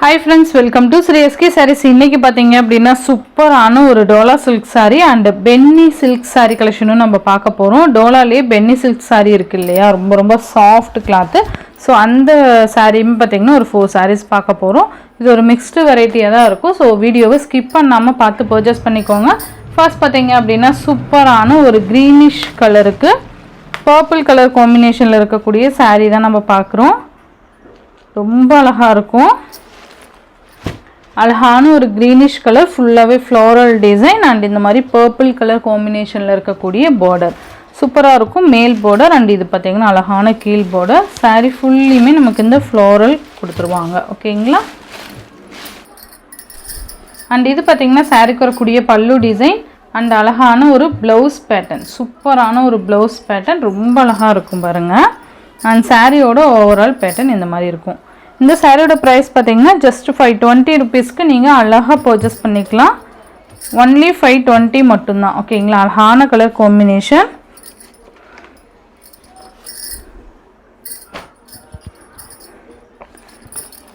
Hi friends, welcome to Sri SK Sarees. இன்னைக்கு பாத்தீங்க அப்படினா சூப்பரான ஒரு டோலா silk saree and பென்னி silk saree collection நம்ம பார்க்க போறோம். டோலாலே பென்னி silk saree இருக்கு இல்லையா, ரொம்ப சாஃப்ட் cloth. சோ அந்த சாரியும் பாத்தீங்கன்னா ஒரு 4 sarees பார்க்க போறோம். இது ஒரு mixed variety தான் இருக்கும். சோ வீடியோவை ஸ்கிப் பண்ணாம பார்த்து பர்ச்சேஸ் பண்ணிக்கோங்க. ஃபர்ஸ்ட் பாத்தீங்க அப்படினா சூப்பரான ஒரு greenish கலருக்கு purple கலர் காம்பினேஷன்ல இருக்கக்கூடிய saree தான் நம்ம பார்க்குறோம். ரொம்ப அழகா இருக்கும். அழகான ஒரு greenish color ஃபுல்லாவே floral design and இந்த மாதிரி purple color combinationல இருக்கக்கூடிய border சூப்பரா இருக்கும். மேல் border and இது பாத்தீங்கன்னா அழகான கீழ் border. saree ஃபுல்லியுமே நமக்கு இந்த floral கொடுத்துருவாங்க. ஓகேங்களா? and இது பாத்தீங்கன்னா சாரிக்கு வரக்கூடிய பல்லு டிசைன் and அழகான ஒரு blouse pattern. சூப்பரான ஒரு blouse pattern ரொம்ப அழகா இருக்கும் பாருங்க. and சாரியோட overall pattern இந்த மாதிரி இருக்கும். இந்த சாரியோட price பாத்தீங்கன்னா just 520 rupeesக்கு நீங்க அழகா purchase பண்ணிக்கலாம். only 520 மட்டும் தான். ஓகேங்களா? அழகான கலர் காம்பினேஷன்.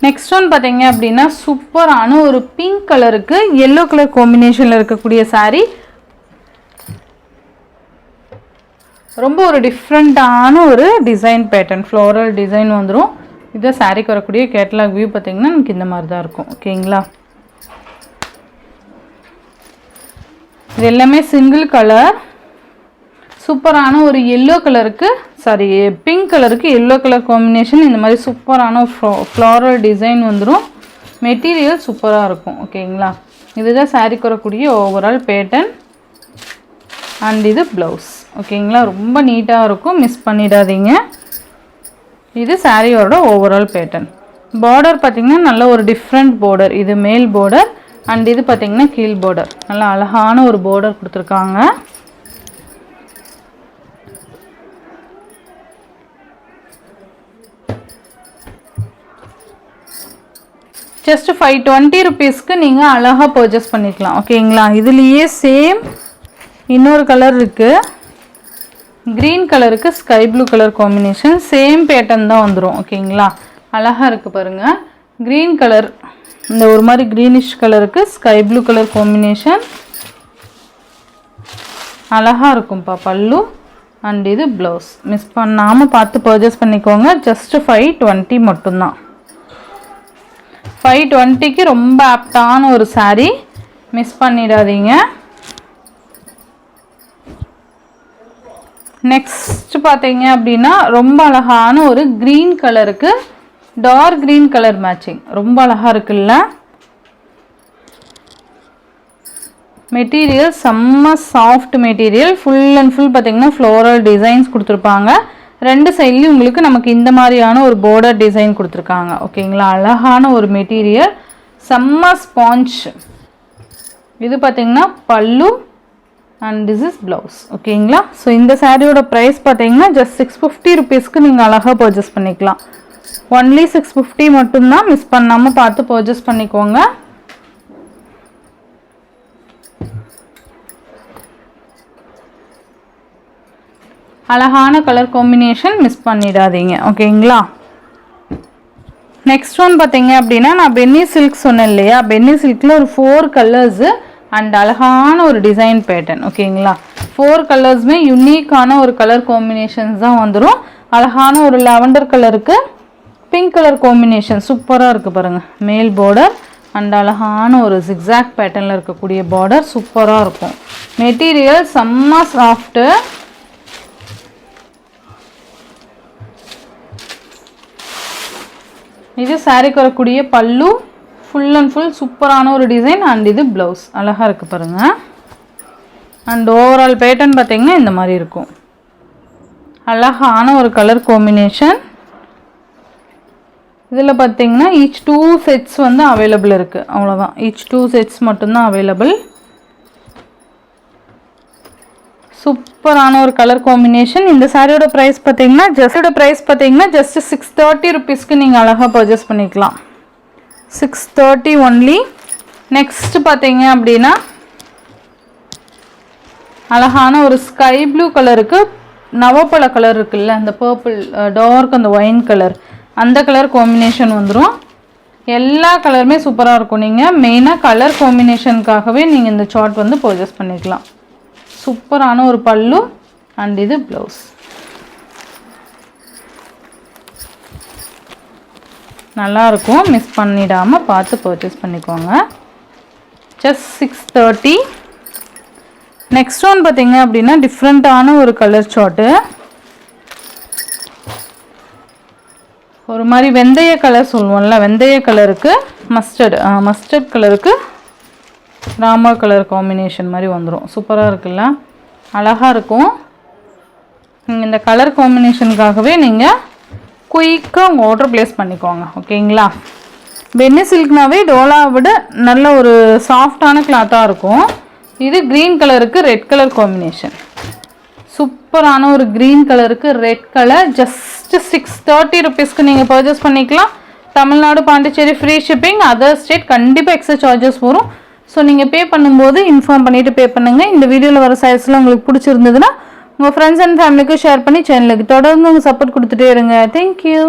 நெக்ஸ்ட் ஒன் பாத்தீங்க அப்படினா சூப்பரான ஒரு பிங்க் கலருக்கு yellow கலர் காம்பினேஷன்ல இருக்கக்கூடிய saree. ரொம்ப ஒரு டிஃபரண்டான ஒரு டிசைன் பேட்டர்ன் floral டிசைன் வந்துரும். இது சாரிக்கு வரக்கூடிய கேட்டலாக் வியூ பாத்தீங்கன்னா நமக்கு இந்த மாதிரி தான் இருக்கும். ஓகேங்களா? இது எல்லாமே சிங்கிள் கலர். சூப்பரான ஒரு yellow கலருக்கு பிங்க் கலருக்கு yellow கலர் காம்பினேஷன் இந்த மாதிரி சூப்பரான ஃப்ளாரல் டிசைன் வந்துரும். மெட்டீரியல் சூப்பரா இருக்கும். ஓகேங்களா? இதுதான் சாரிக்கு வரக்கூடிய ஓவரால் பேட்டர்ன் and இது ப்ளவுஸ். ஓகேங்களா? ரொம்ப நீட்டா இருக்கும். மிஸ் பண்ணிடாதீங்க. இது சாரியோட ஓவரால் பேட்டர்ன். பார்டர் பாத்தீங்கன்னா நல்ல ஒரு டிஃபரண்ட் பார்டர். இது மேல் பார்டர் and இது பாத்தீங்கன்னா கீழ் பார்டர். நல்ல அழகான ஒரு பார்டர் கொடுத்திருக்காங்க. just 520 rupeesக்கு நீங்க அழகா purchase பண்ணிக்கலாம். ஓகேங்களா? இதுலயே சேம் இன்னொரு கலர் இருக்கு. green கலருக்கு sky blue colour combination same pattern தான் வந்துரும். ஓகேங்களா? அழகா இருக்கு பாருங்க. green கலர் இந்த ஒரு மாதிரி greenish கலருக்கு sky blue கலர் காம்பினேஷன் அழகா இருக்கும்பா பல்லு and இது ப்ளவுஸ். மிஸ் பண்ணாம பார்த்து பர்ச்சேஸ் பண்ணிக்கோங்க. just 520 மட்டும் தான். 520க்கு ரொம்ப ஆப்டான ஒரு saree. மிஸ் பண்ணிடாதீங்க. நெக்ஸ்ட் பாத்தீங்க அப்படினா ரொம்ப அழகான ஒரு green கலருக்கு டார்க் green கலர் மேட்சிங் ரொம்ப அழகா இருக்குல்ல. மெட்டீரியல் செம்ம soft material. Full and full பாத்தீங்கன்னா ஃப்ளோரல் டிசைன்ஸ் கொடுத்துருப்பாங்க. ரெண்டு சைட்லயும் உங்களுக்கு நமக்கு இந்த மாதிரியான ஒரு பார்டர் டிசைன் கொடுத்துருக்காங்க. ஓகேங்களா? அழகான ஒரு மெட்டீரியல் செம்ம ஸ்பாஞ்ச். இது பாத்தீங்கன்னா பல்லு and this is blouse. ஓகேங்களா? சோ இந்த சாரியோட price பாத்தீங்கன்னா just 650 rupeesக்கு நீங்க அழகா purchase பண்ணிக்கலாம். only 650 மட்டும் தான். மிஸ் பண்ணாம பார்த்து purchase பண்ணிக்கோங்க. அழகான கலர் காம்பினேஷன் மிஸ் பண்ணிடாதீங்க. ஓகேங்களா? நெக்ஸ்ட் ஒன் பாத்தீங்க அப்படினா நான் பென்னி சில்க் சொன்னேன் இல்லையா, பென்னி சில்க்ல ஒரு 4 கலர்ஸ் and அழகான ஒரு டிசைன் பேட்டர்ன். ஓகேங்களா? 4 கலர்ஸ்மே யூனிக்கான ஒரு கலர் காம்பினேஷன்ஸ் தான் வந்துரும். அழகான ஒரு லாவெண்டர் கலருக்கு பிங்க் கலர் காம்பினேஷன் சூப்பரா இருக்கு பாருங்க. மேல் border and அழகான ஒரு zigzag பேட்டர்ன்ல இருக்கக்கூடிய border சூப்பரா இருக்கும். மெட்டீரியல் செம்ம சாஃப்ட். இது சாரிக்கு வரக்கூடிய பல்லு full and full சூப்பரான ஒரு டிசைன் and இது ப்ளவுஸ். அழகா இருக்கு பாருங்க. and overall pattern பாத்தீங்கன்னா இந்த மாதிரி இருக்கும். அழகான ஒரு கலர் காம்பினேஷன். இதுல பாத்தீங்கன்னா each 2 sets வந்து அவேலபிள் இருக்கு. அவ்வளவுதான். each 2 sets மட்டும் தான் அவேலபிள். சூப்பரான ஒரு கலர் காம்பினேஷன். இந்த சாரியோட பிரைஸ் பாத்தீங்கன்னா just 630 rupeesக்கு நீங்க அழகா purchase பண்ணிக்கலாம். 630 only. நெக்ஸ்ட் பாத்தீங்க அப்படினா அழகான ஒரு ஸ்கை ப்ளூ கலருக்கு நவப்பழ கலர் இருக்குல்ல, அந்த பர்பிள் டார்க் அந்த ஒயின் கலர் அந்த கலர் காம்பினேஷன் வந்துரும். எல்லா கலருமே சூப்பராக இருக்கும். நீங்கள் மெயினாக கலர் காம்பினேஷனுக்காகவே நீங்கள் இந்த சார்ட் வந்து பர்ச்சேஸ் பண்ணிக்கலாம். சூப்பரான ஒரு பல்லு அண்ட் இது ப்ளவுஸ். நல்லாயிருக்கும், மிஸ் பண்ணிடாமல் பார்த்து பர்ச்சேஸ் பண்ணிக்கோங்க. ஜஸ்ட் 630. நெக்ஸ்ட் ஒன் பார்த்தீங்க அப்படின்னா டிஃப்ரெண்ட்டான ஒரு கலர் சார்ட்டு. ஒரு மாதிரி வெந்தய கலர் சொல்லுவோம்ல, வெந்தய கலருக்கு மஸ்டர்ட் கலருக்கு ராமர் கலர் காம்பினேஷன் மாதிரி வந்துடும். சூப்பராக இருக்குல்ல, அழகாக இருக்கும். நீங்கள் இந்த கலர் காம்பினேஷனுக்காகவே நீங்கள் குயிக்காக உங்கள் ஆர்டர் ப்ளேஸ் பண்ணிக்கோங்க. ஓகேங்களா? பென்னி சில்க்னாவே டோலாவை விட நல்ல ஒரு சாஃப்டான கிளாத்தாக இருக்கும். இது க்ரீன் கலருக்கு ரெட் கலர் காம்பினேஷன். சூப்பரான ஒரு க்ரீன் கலருக்கு ரெட் கலர். ஜஸ்ட் 630 ருபீஸ்க்கு நீங்கள் பர்ச்சேஸ் பண்ணிக்கலாம். Tamil Nadu, Pondicherry free shipping. Other state கண்டிப்பாக எக்ஸ்ட்ரா சார்ஜஸ் வரும். ஸோ நீங்கள் பே பண்ணும்போது இன்ஃபார்ம் பண்ணிவிட்டு பே பண்ணுங்கள். இந்த வீடியோவில் வர சைஸ்லாம் உங்களுக்கு பிடிச்சிருந்ததுன்னா உங்கள் ஃப்ரெண்ட்ஸ் அண்ட் ஃபேமிலிக்கு ஷேர் பண்ணி சேனலுக்கு தொடர்ந்து உங்கள் சப்போர்ட் கொடுத்துட்டே இருங்க. தேங்க்யூ.